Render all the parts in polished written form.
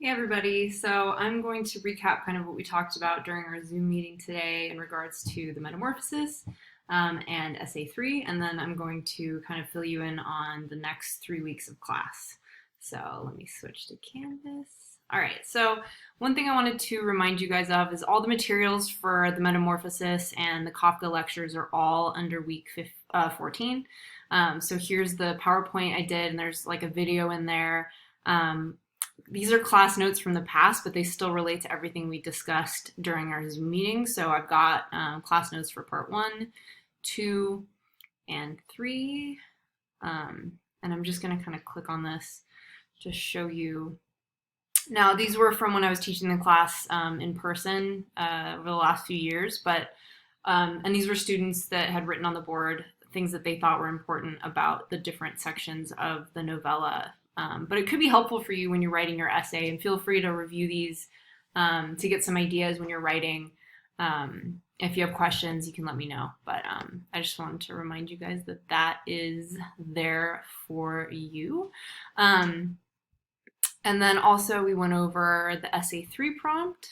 Hey everybody, so I'm going to recap kind of what we talked about during our Zoom meeting today in regards to the Metamorphosis and SA3, and then I'm going to kind of fill you in on the next 3 weeks of class. So let me switch to Canvas. All right, so one thing I wanted to remind you guys of is all the materials for the Metamorphosis and the Kafka lectures are all under week 14. So here's the PowerPoint I did, and there's like a video in there. These are class notes from the past, but they still relate to everything we discussed during our Zoom meeting. So I've got class notes for part 1, 2, and 3. And I'm just going to kind of click on this to show you. Now, these were from when I was teaching the class in person over the last few years, and these were students that had written on the board things that they thought were important about the different sections of the novella. But it could be helpful for you when you're writing your essay, and feel free to review these to get some ideas when you're writing. If you have questions, you can let me know. But I just wanted to remind you guys that that is there for you. And then also we went over the essay 3 prompt.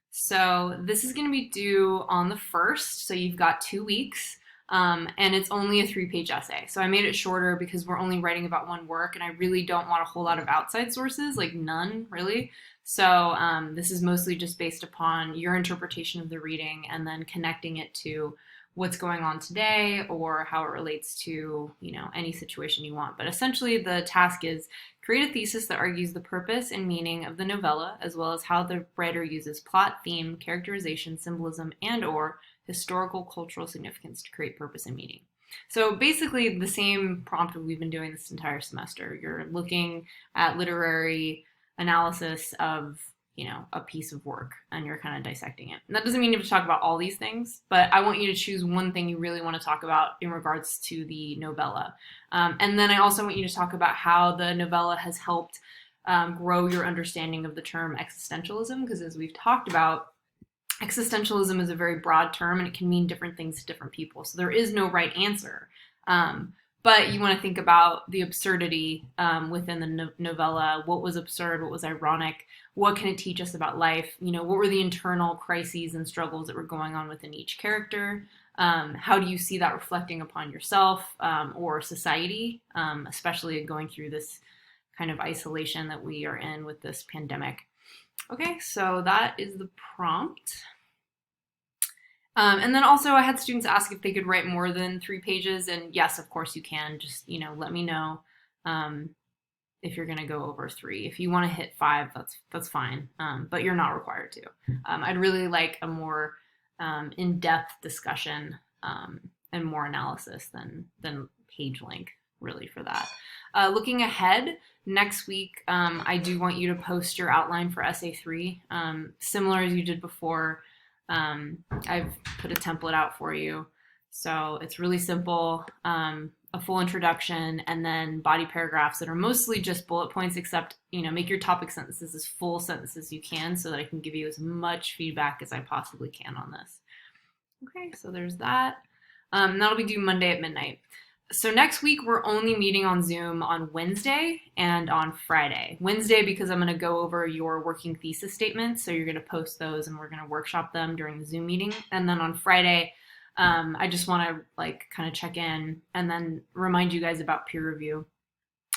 So this is going to be due on the 1st, so you've got 2 weeks. And it's only a 3-page essay. So I made it shorter because we're only writing about one work, and I really don't want a whole lot of outside sources, like none, really. So this is mostly just based upon your interpretation of the reading and then connecting it to what's going on today or how it relates to, any situation you want. But essentially the task is create a thesis that argues the purpose and meaning of the novella, as well as how the writer uses plot, theme, characterization, symbolism, and/or historical cultural significance to create purpose and meaning. So basically the same prompt we've been doing this entire semester. You're looking at literary analysis of, a piece of work, and you're kind of dissecting it. And that doesn't mean you have to talk about all these things, but I want you to choose one thing you really want to talk about in regards to the novella. And then I also want you to talk about how the novella has helped grow your understanding of the term existentialism, because as we've talked about, existentialism is a very broad term and it can mean different things to different people. So there is no right answer. But you want to think about the absurdity within the novella. What was absurd? What was ironic? What can it teach us about life? What were the internal crises and struggles that were going on within each character? How do you see that reflecting upon yourself or society, especially going through this kind of isolation that we are in with this pandemic? Okay, so that is the prompt. And then also I had students ask if they could write more than 3 pages, and yes, of course you can. Just, let me know if you're going to go over 3. If you want to hit 5, that's fine, but you're not required to. I'd really like a more in-depth discussion and more analysis than page length, really, for that. Looking ahead, next week, I do want you to post your outline for Essay 3, similar as you did before. I've put a template out for you. So it's really simple, a full introduction, and then body paragraphs that are mostly just bullet points, except, make your topic sentences as full sentences as you can so that I can give you as much feedback as I possibly can on this. Okay, so there's that. That'll be due Monday at midnight. So next week, we're only meeting on Zoom on Wednesday and on Friday. Wednesday, because I'm going to go over your working thesis statements. So you're going to post those and we're going to workshop them during the Zoom meeting. And then on Friday, I just want to kind of check in and then remind you guys about peer review.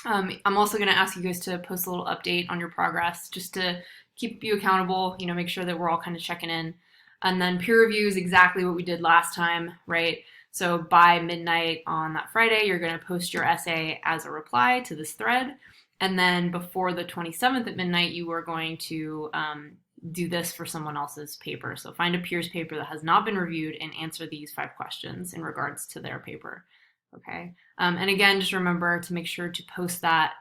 I'm also going to ask you guys to post a little update on your progress just to keep you accountable, make sure that we're all kind of checking in. And then peer review is exactly what we did last time, right? So by midnight on that Friday, you're going to post your essay as a reply to this thread. And then before the 27th at midnight, you are going to do this for someone else's paper. So find a peer's paper that has not been reviewed and answer these 5 questions in regards to their paper. Okay. And again, just remember to make sure to post that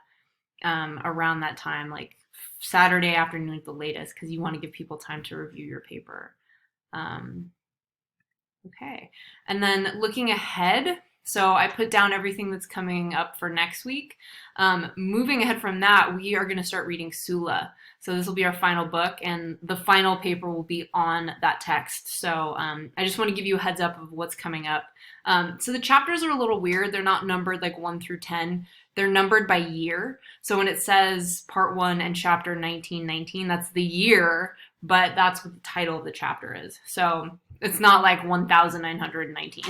around that time, like Saturday afternoon at the latest, because you want to give people time to review your paper. Okay, and then looking ahead, So I put down everything that's coming up for next week. Moving ahead from that, we are going to start reading Sula. So this will be our final book, and the final paper will be on that text. So I just want to give you a heads up of what's coming up. So the chapters are a little weird. They're not numbered like 1 through 10. They're numbered by year. So when it says part 1 and chapter 1919, that's the year, but that's what the title of the chapter is. So it's not like 1919.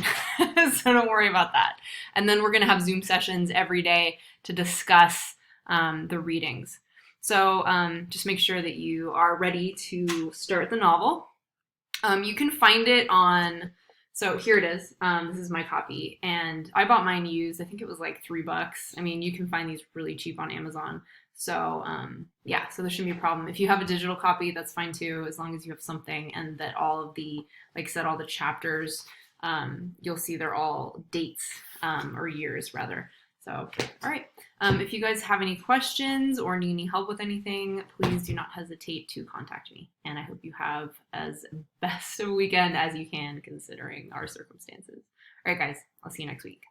So don't worry about that. And then we're going to have Zoom sessions every day to discuss the readings. So just make sure that you are ready to start the novel. You can find it on, so here it is. This is my copy, and I bought mine used. I think it was like $3. I mean, you can find these really cheap on Amazon. So yeah, so there shouldn't be a problem. If you have a digital copy, that's fine too, as long as you have something and that all of the, like I said, all the chapters, you'll see they're all dates or years rather. So, all right. If you guys have any questions or need any help with anything, please do not hesitate to contact me. And I hope you have as best of a weekend as you can considering our circumstances. All right, guys, I'll see you next week.